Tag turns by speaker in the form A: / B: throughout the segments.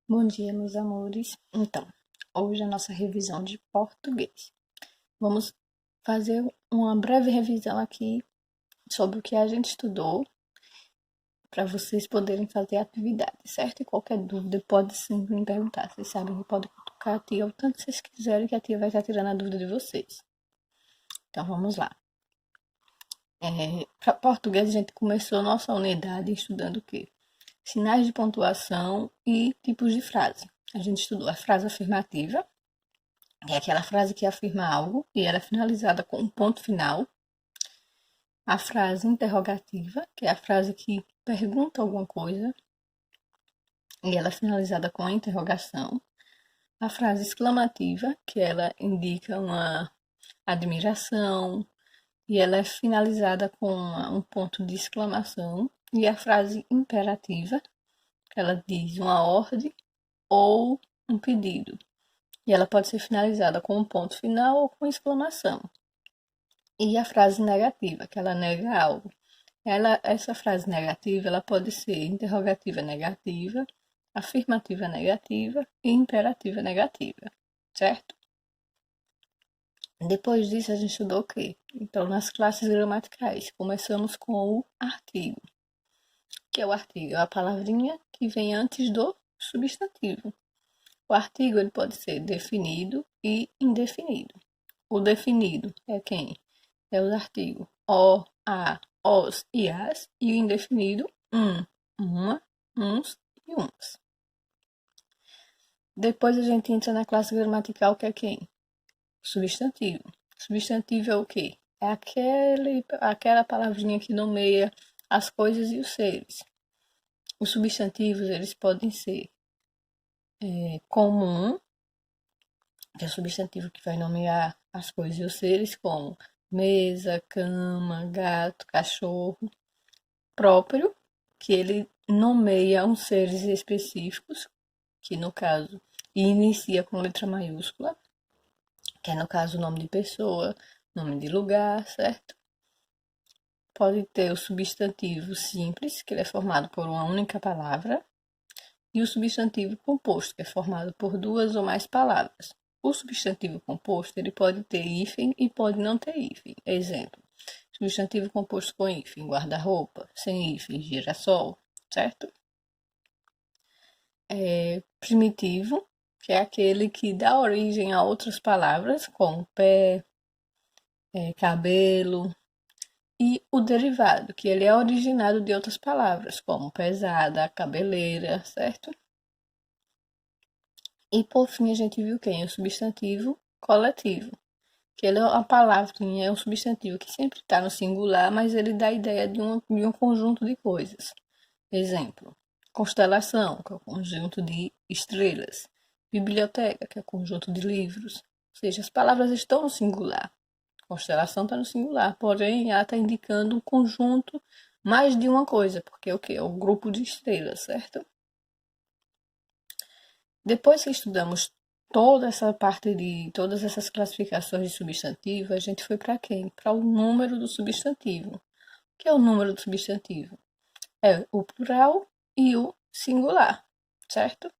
A: Bom dia, meus amores. Então, hoje é a nossa revisão de português. Vamos fazer uma breve revisão aqui sobre o que a gente estudou para vocês poderem fazer a atividade, certo? E qualquer dúvida pode sempre me perguntar. Vocês sabem que pode cutucar a tia o tanto que vocês quiserem que a tia vai estar tirando a dúvida de vocês. Então, vamos lá. Para português, a gente começou nossa unidade estudando o quê? Sinais de pontuação e tipos de frase. A gente estudou a frase afirmativa, é aquela frase que afirma algo e ela é finalizada com um ponto final. A frase interrogativa, que é a frase que pergunta alguma coisa e ela é finalizada com a interrogação. A frase exclamativa, que ela indica uma admiração e ela é finalizada com um ponto de exclamação. E a frase imperativa, que ela diz uma ordem ou um pedido. E ela pode ser finalizada com um ponto final ou com exclamação. E a frase negativa, que ela nega algo. Essa frase negativa, ela pode ser interrogativa negativa, afirmativa negativa e imperativa negativa, certo? Depois disso, a gente estudou o quê? Então, nas classes gramaticais, começamos com o artigo. Que é o artigo? É a palavrinha que vem antes do substantivo. O artigo ele pode ser definido e indefinido. O definido é quem? É os artigos o, a, os e as, e o indefinido uma, uns e umas. Depois a gente entra na classe gramatical, que é quem? Substantivo. Substantivo é o quê? É aquela palavrinha que nomeia as coisas e os seres. Os substantivos, eles podem ser comum, que é o substantivo que vai nomear as coisas e os seres, como mesa, cama, gato, cachorro. Próprio, que ele nomeia uns seres específicos, que no caso inicia com letra maiúscula, que é no caso o nome de pessoa, nome de lugar, certo? Pode ter o substantivo simples, que ele é formado por uma única palavra, e o substantivo composto, que é formado por duas ou mais palavras. O substantivo composto ele pode ter hífen e pode não ter hífen. Exemplo: substantivo composto com hífen, guarda-roupa; sem hífen, girassol, certo? Primitivo, que é aquele que dá origem a outras palavras, como pé, cabelo, e o derivado, que ele é originado de outras palavras, como pesada, cabeleira, certo? E por fim a gente viu quem? O substantivo coletivo, que ele é uma palavrinha, é um substantivo que sempre está no singular, mas ele dá a ideia de um conjunto de coisas. Exemplo: constelação, que é o conjunto de estrelas; biblioteca, que é o conjunto de livros. Ou seja, as palavras estão no singular. Constelação está no singular, porém ela está indicando um conjunto mais de uma coisa, porque é o que? É o grupo de estrelas, certo? Depois que estudamos toda essa parte de todas essas classificações de substantivo, a gente foi para quem? Para o número do substantivo. O que é o número do substantivo? É o plural e o singular, certo?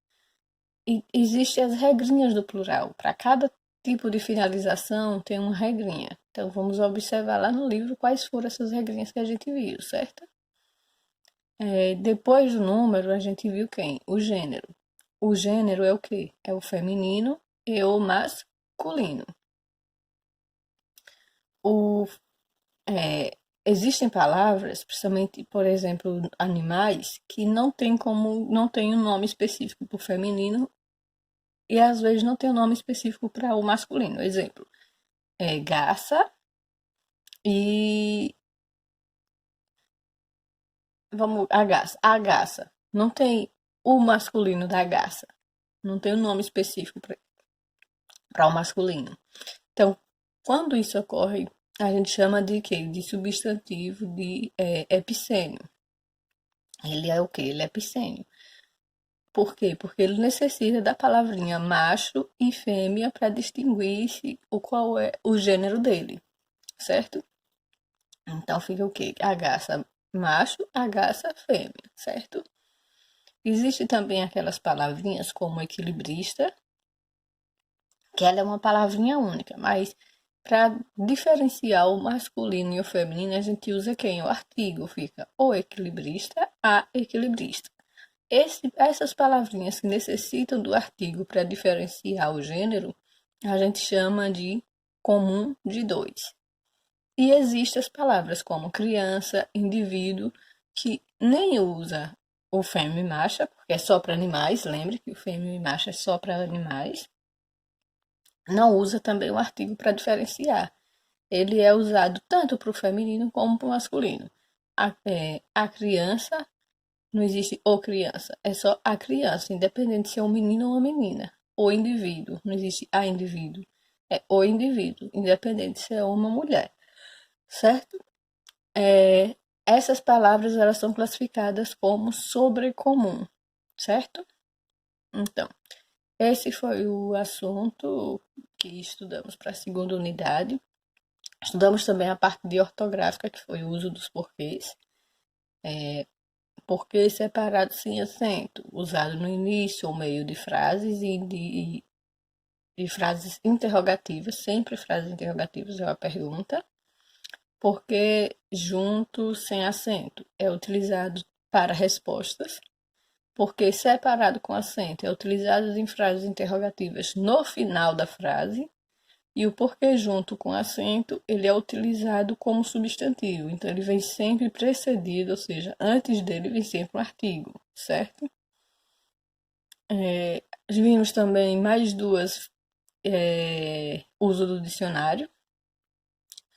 A: E existem as regrinhas do plural. Para cada tipo de finalização tem uma regrinha. Então vamos observar lá no livro quais foram essas regrinhas que a gente viu, certo? Depois do número, a gente viu quem? O gênero. O gênero é o quê? É o feminino e o masculino. O, existem palavras, principalmente, por exemplo, animais, que não tem um nome específico para o feminino e às vezes não tem um nome específico para o masculino. Exemplo, garça e vamos a garça. A garça não tem o masculino da garça, não tem um nome específico para o masculino. Então, quando isso ocorre, a gente chama de quê? De substantivo de epicênio. Ele é o quê? Ele é epicênio. Por quê? Porque ele necessita da palavrinha macho e fêmea para distinguir o qual é o gênero dele, certo? Então fica o quê? A garça macho, a garça fêmea, certo? Existe também aquelas palavrinhas como equilibrista, que ela é uma palavrinha única, mas para diferenciar o masculino e o feminino, a gente usa quem? O artigo, fica o equilibrista, a equilibrista. Essas palavrinhas que necessitam do artigo para diferenciar o gênero, a gente chama de comum de dois. E existem as palavras como criança, indivíduo, que nem usa o fêmea e macha, porque é só para animais, lembre que o fêmea e macha é só para animais. Não usa também o artigo para diferenciar. Ele é usado tanto para o feminino como para o masculino. A criança, não existe o criança, é só a criança, independente se é um menino ou uma menina. O indivíduo, não existe a indivíduo, é o indivíduo, independente se é uma mulher, certo? Essas palavras elas são classificadas como sobrecomum, certo? Então, esse foi o assunto que estudamos para a segunda unidade. Estudamos também a parte de ortográfica, que foi o uso dos porquês. Porquê separado sem acento, usado no início ou meio de frases e de frases interrogativas, sempre frases interrogativas é uma pergunta. Porque junto sem acento é utilizado para respostas. Porque separado com acento é utilizado em frases interrogativas no final da frase. E o porquê junto com acento, ele é utilizado como substantivo. Então, ele vem sempre precedido, ou seja, antes dele vem sempre um artigo, certo? Vimos também mais duas uso do dicionário.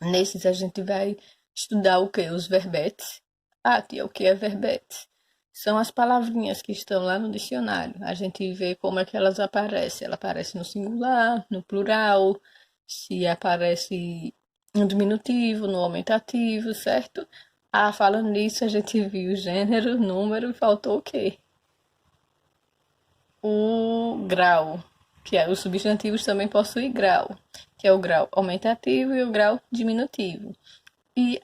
A: Nesses a gente vai estudar o que? Os verbetes. Ah, tia, o que é verbete? São as palavrinhas que estão lá no dicionário. A gente vê como é que elas aparecem. Ela aparece no singular, no plural, se aparece no diminutivo, no aumentativo, certo? Ah, falando nisso, a gente viu gênero, número e faltou o quê? O grau, que é os substantivos também possuem grau, que é o grau aumentativo e o grau diminutivo. E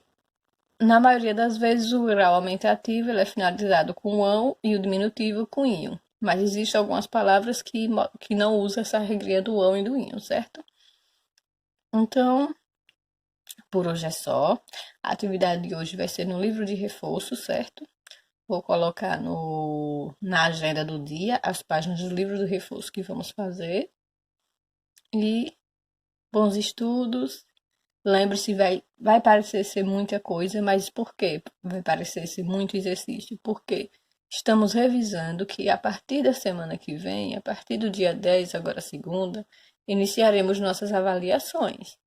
A: na maioria das vezes o grau aumentativo ele é finalizado com ão e o diminutivo com inho. Mas existem algumas palavras que não usam essa regrinha do ão e do inho, certo? Então, por hoje é só. A atividade de hoje vai ser no livro de reforço, certo? Vou colocar na agenda do dia as páginas do livro do reforço que vamos fazer. E bons estudos. Lembre-se, vai parecer ser muita coisa, mas por que vai parecer ser muito exercício? Porque estamos revisando que a partir da semana que vem, a partir do dia 10, agora segunda, iniciaremos nossas avaliações.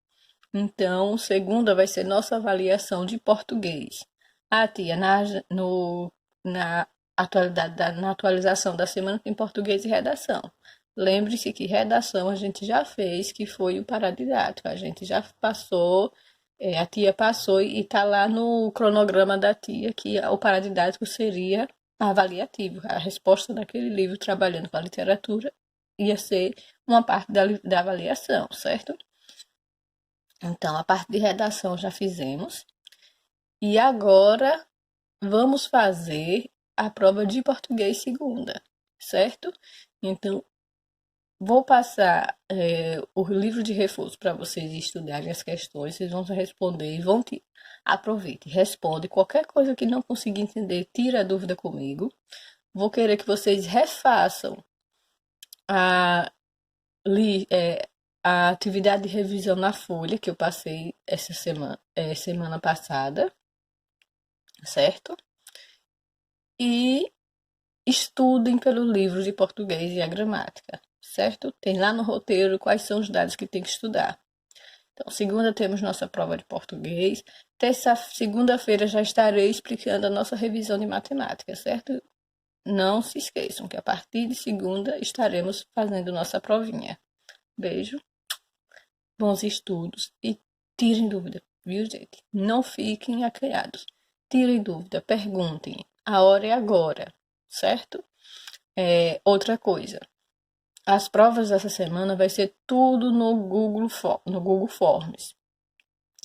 A: Então, segunda vai ser nossa avaliação de português. Ah, tia, na na atualização da semana tem português e redação. Lembre-se que redação a gente já fez, que foi o paradidático. A gente já passou, a tia passou e está lá no cronograma da tia que o paradidático seria avaliativo. A resposta daquele livro, trabalhando com a literatura, ia ser uma parte da avaliação, certo? Então, a parte de redação já fizemos. E agora vamos fazer a prova de português segunda, certo? Então, vou passar o livro de reforço para vocês estudarem as questões. Vocês vão responder e vão aproveite, responde qualquer coisa que não conseguir entender, tira a dúvida comigo. Vou querer que vocês refaçam a, a atividade de revisão na folha que eu passei essa semana passada, certo? E estudem pelo livro de português e a gramática, certo? Tem lá no roteiro quais são os dados que tem que estudar. Então, segunda temos nossa prova de português. Segunda-feira já estarei explicando a nossa revisão de matemática, certo? Não se esqueçam que a partir de segunda estaremos fazendo nossa provinha. Beijo, bons estudos e tirem dúvida, viu, gente? Não fiquem acanhados. Tirem dúvida, perguntem. A hora é agora, certo? Outra coisa, as provas dessa semana vai ser tudo no Google Forms.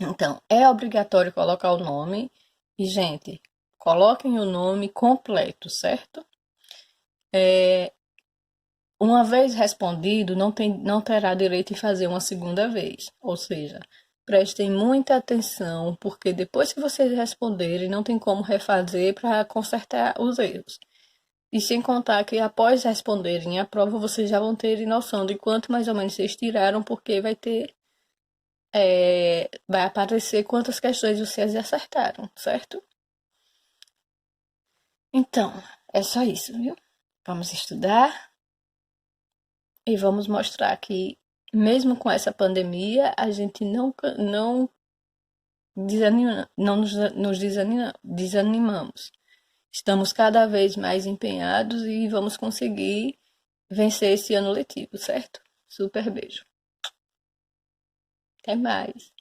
A: Então, é obrigatório colocar o nome e, gente, coloquem o nome completo, certo? Uma vez respondido, não terá direito de fazer uma segunda vez. Ou seja, prestem muita atenção, porque depois que vocês responderem, não tem como refazer para consertar os erros. E sem contar que após responderem a prova, vocês já vão ter noção de quanto mais ou menos vocês tiraram, porque vai aparecer quantas questões vocês acertaram, certo? Então, é só isso, viu? Vamos estudar e vamos mostrar que, mesmo com essa pandemia, a gente não desanima, não nos desanimamos. Estamos cada vez mais empenhados e vamos conseguir vencer esse ano letivo, certo? Super beijo. Até mais.